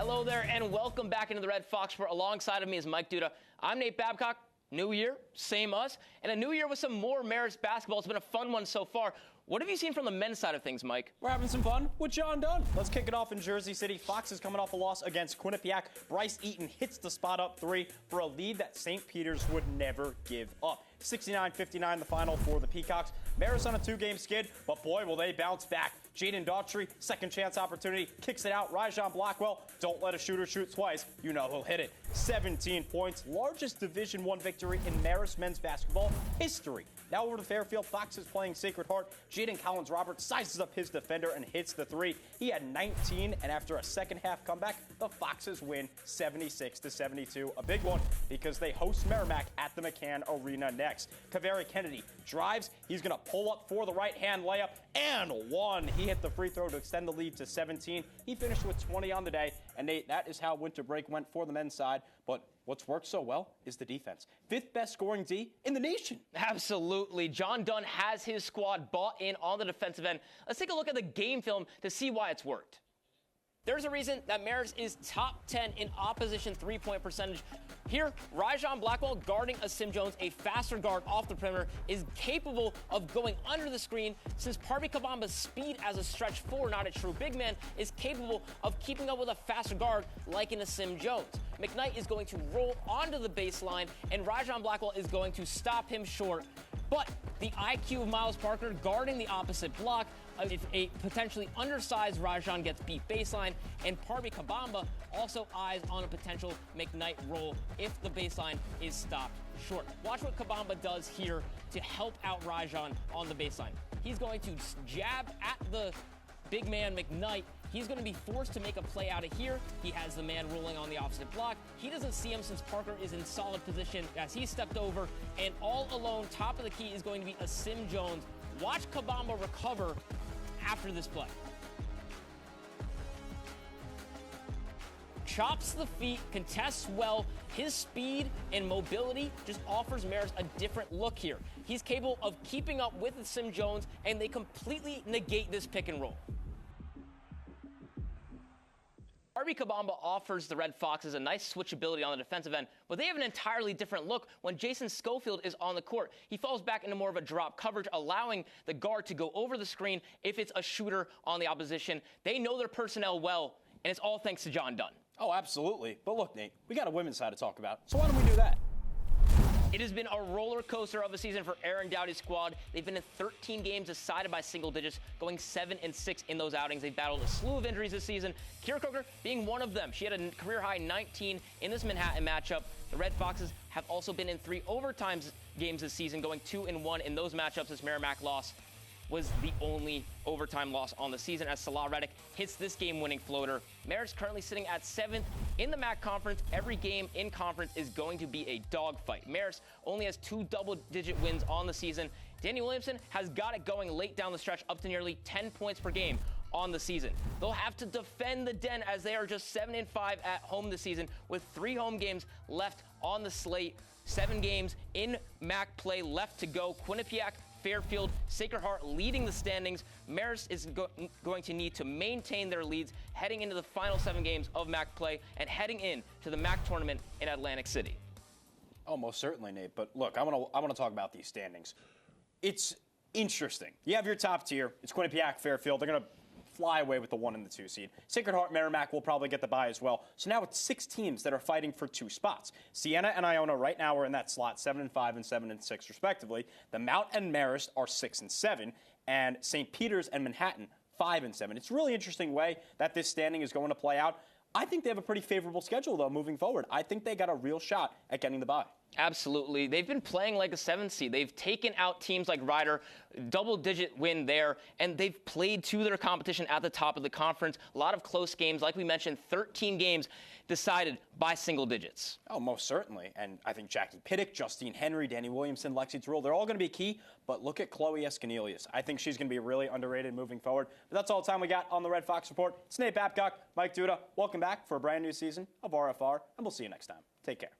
Hello there, and welcome back into the Red Fox Report. Alongside of me is Mike Duda. I'm Nate Babcock. New year, same us, and a new year with some more Marist basketball. It's been a fun one so far. What have you seen from the men's side of things, Mike? We're having some fun with John Dunn. Let's kick it off in Jersey City. Fox is coming off a loss against Quinnipiac. Bryce Eaton hits the spot up three for a lead that St. Peter's would never give up. 69-59 the final for the Peacocks. Marist on a two-game skid, but boy, will they bounce back. Jaden Daughtry, second chance opportunity, kicks it out. Rajon Blackwell, don't let a shooter shoot twice. You know he'll hit it. 17 points, largest Division I victory in Marist men's basketball history. Now over to Fairfield. Fox is playing Sacred Heart. Jaden Collins-Roberts sizes up his defender and hits the three. He had 19, and after a second-half comeback, the Foxes win 76-72. A big one because they host Merrimack at the McCann Arena next. Kaveri Kennedy drives. He's going to pull up for the right-hand layup, and one. He hit the free throw to extend the lead to 17. He finished with 20 on the day, and Nate, that is how winter break went for the men's side. But what's worked so well is the defense. Fifth best scoring D in the nation. Absolutely. John Dunn has his squad bought in on the defensive end. Let's take a look at the game film to see why it's worked. There's a reason that Marist is top 10 in opposition three-point percentage. Here, Rajon Blackwell guarding a Sim Jones, a faster guard off the perimeter, is capable of going under the screen, since Parby Kabamba's speed as a stretch four, not a true big man, is capable of keeping up with a faster guard like in a Sim Jones. McKnight is going to roll onto the baseline, and Rajon Blackwell is going to stop him short. But the IQ of Miles Parker guarding the opposite block, if a potentially undersized Rajon gets beat baseline, and Parby Kabamba also eyes on a potential McKnight roll if the baseline is stopped short. Watch what Kabamba does here to help out Rajon on the baseline. He's going to jab at the big man McKnight. He's going to be forced to make a play out of here. He has the man rolling on the opposite block. He doesn't see him since Parker is in solid position as he stepped over, and all alone, top of the key is going to be a Sim Jones. Watch Kabamba recover after this play. Chops the feet, contests well. His speed and mobility just offers Marist a different look here. He's capable of keeping up with the Sim Jones, and they completely negate this pick and roll. Parby Kabamba offers the Red Foxes a nice switchability on the defensive end, but they have an entirely different look when Jason Schofield is on the court. He falls back into more of a drop coverage, allowing the guard to go over the screen if it's a shooter on the opposition. They know their personnel well, and it's all thanks to John Dunn. Oh, absolutely. But look, Nate, we got a women's side to talk about, so why don't we do that? It has been a roller coaster of a season for Aaron Dowdy's squad. They've been in 13 games decided by single digits, going 7-6 in those outings. They've battled a slew of injuries this season, Kira Coker being one of them. She had a career-high 19 in this Manhattan matchup. The Red Foxes have also been in 3 overtime games this season, going 2-1 in those matchups. This Merrimack loss was the only overtime loss on the season as Salah Reddick hits this game-winning floater. Marist currently sitting at 7th in the MAC conference. Every game in conference is going to be a dogfight. Marist only has 2 double-digit wins on the season. Danny Williamson has got it going late down the stretch, up to nearly 10 points per game on the season. They'll have to defend the Den as they are just 7-5 at home this season with 3 home games left on the slate. 7 games in MAC play left to go. Quinnipiac, Fairfield, Sacred Heart leading the standings. Marist is going to need to maintain their leads heading into the final 7 games of MAC play and heading in to the MAC tournament in Atlantic City. Oh, most certainly, Nate. But look, I want to talk about these standings. It's interesting. You have your top tier. It's Quinnipiac, Fairfield. They're going to fly away with the 1 and the 2 seed. Sacred Heart, Merrimack will probably get the bye as well. So now it's 6 teams that are fighting for 2 spots. Siena and Iona right now are in that slot, 7-5 and 7-6 respectively. The Mount and Marist are 6-7, and St. Peter's and Manhattan 5-7. It's a really interesting way that this standing is going to play out. I think they have a pretty favorable schedule, though, moving forward. I think they got a real shot at getting the bye. Absolutely. They've been playing like a 7th seed. They've taken out teams like Ryder, double-digit win there, and they've played to their competition at the top of the conference. A lot of close games. Like we mentioned, 13 games decided by single digits. Oh, most certainly. And I think Jackie Pittick, Justine Henry, Danny Williamson, Lexi Terrell, they're all going to be key. But look at Chloe Escanilius. I think she's going to be really underrated moving forward. But that's all the time we got on the Red Fox Report. It's Nate Babcock, Mike Duda. Welcome back for a brand new season of RFR, and we'll see you next time. Take care.